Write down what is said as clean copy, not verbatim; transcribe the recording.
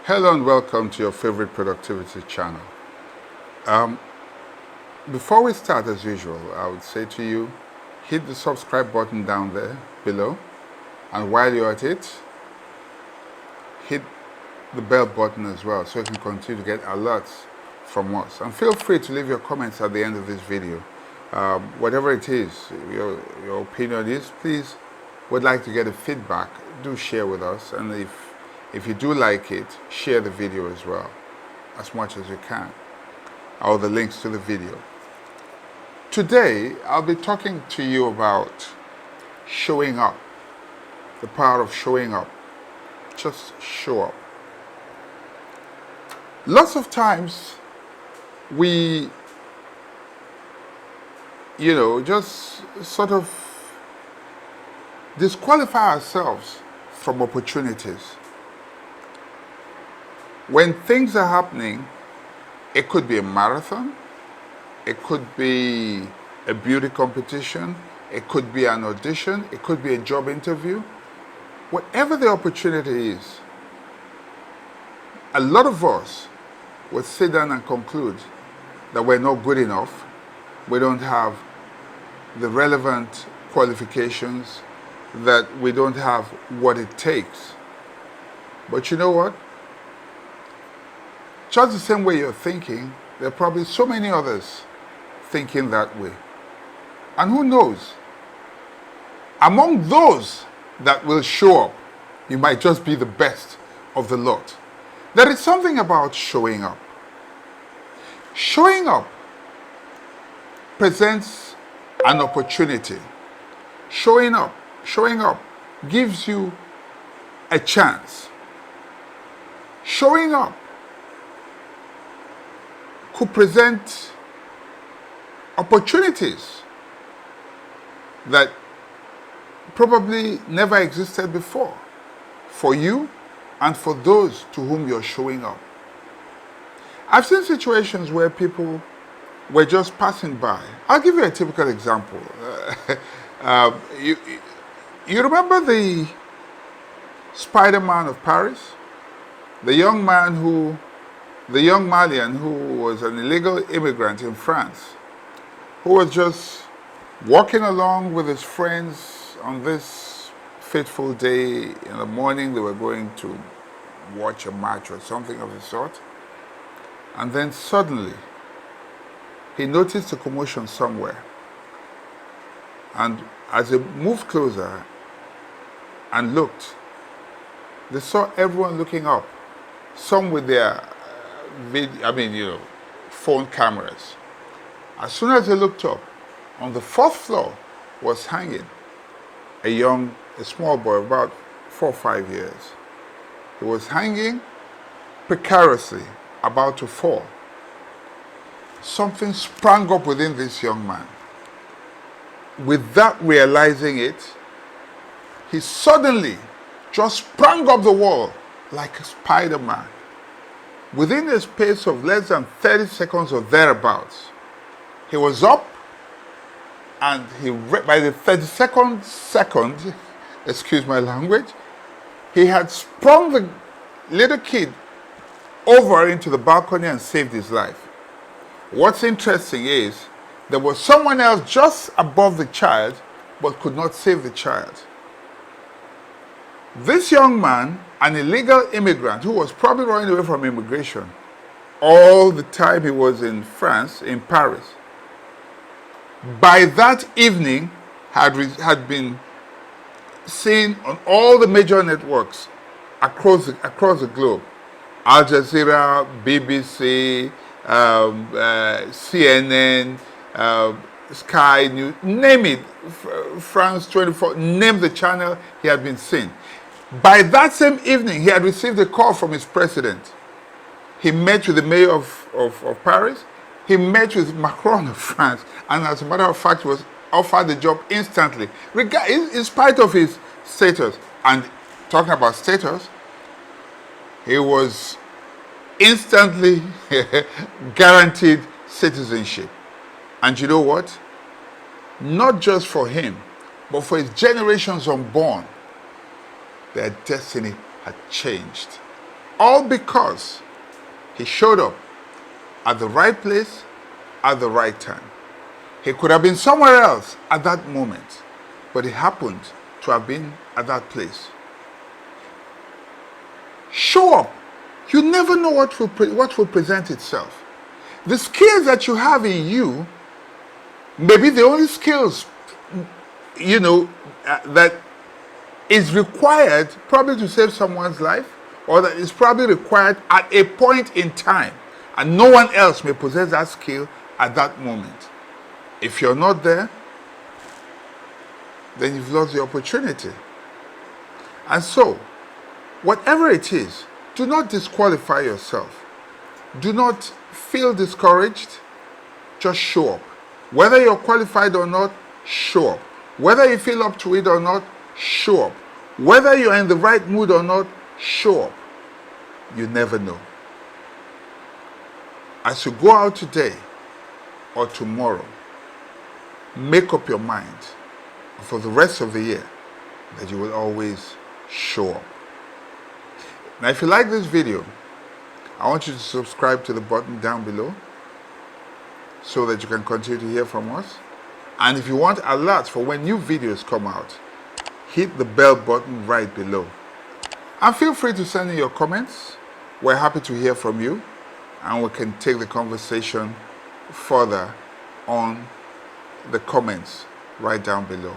Hello and welcome to your favorite productivity channel. Before we start, as usual, I would say to you, hit the subscribe button down there below, and while you're at it, hit the bell button as well so you can continue to get alerts from us. And feel free to leave your comments at the end of this video. Whatever it is, your opinion is, please would like to get a feedback, do share with us, and if you do like it, share the video as well, as much as you can, or the links to the video. Today, I'll be talking to you about showing up, the power of showing up. Just show up. Lots of times, we, just sort of disqualify ourselves from opportunities. When things are happening, it could be a marathon, it could be a beauty competition, it could be an audition, it could be a job interview. Whatever the opportunity is, a lot of us would sit down and conclude that we're not good enough, we don't have the relevant qualifications, that we don't have what it takes. But you know what? Just the same way you're thinking, there are probably so many others thinking that way. And who knows? Among those that will show up, you might just be the best of the lot. There is something about showing up. Showing up presents an opportunity. Showing up gives you a chance. Showing up could present opportunities that probably never existed before for you and for those to whom you're showing up. I've seen situations where people were just passing by. I'll give you a typical example. You remember the Spider-Man of Paris? The young Malian who was an illegal immigrant in France, who was just walking along with his friends on this fateful day. In the morning, they were going to watch a match or something of the sort. And then suddenly, he noticed a commotion somewhere. And as they moved closer and looked, they saw everyone looking up, some with their phone cameras. As soon as they looked up, on the fourth floor was hanging a small boy of about 4 or 5 years. He was hanging precariously, about to fall. Something sprang up within this young man. Without realizing it, he suddenly just sprang up the wall like a Spider-Man. Within a space of less than 30 seconds or thereabouts, he was up, and by the 32nd second, excuse my language, he had sprung the little kid over into the balcony and saved his life. What's interesting is there was someone else just above the child, but could not save the child. This young man, an illegal immigrant who was probably running away from immigration all the time he was in France, in Paris, by that evening had been seen on all the major networks across the globe. Al Jazeera, BBC, CNN, Sky News, name it, France 24, name the channel, he had been seen. By that same evening, he had received a call from his president. He met with the mayor of Paris. He met with Macron of France. And as a matter of fact, was offered the job instantly, in spite of his status. And talking about status, he was instantly guaranteed citizenship. And you know what? Not just for him, but for his generations unborn, their destiny had changed. All because he showed up at the right place at the right time. He could have been somewhere else at that moment, but he happened to have been at that place. Show up. You never know what will present itself. The skills that you have in you may be the only skills, that is required probably to save someone's life, or that is probably required at a point in time, and no one else may possess that skill at that moment. If you're not there, then you've lost the opportunity. And so, whatever it is, do not disqualify yourself. Do not feel discouraged. Just show up. Whether you're qualified or not, show up. Whether you feel up to it or not, show up. Whether you're in the right mood or not, show up. You never know. As you go out today or tomorrow, make up your mind for the rest of the year that you will always show up. Now, if you like this video, I want you to subscribe to the button down below so that you can continue to hear from us. And if you want alerts for when new videos come out, hit the bell button right below. And feel free to send in your comments. We're happy to hear from you, and we can take the conversation further on the comments right down below.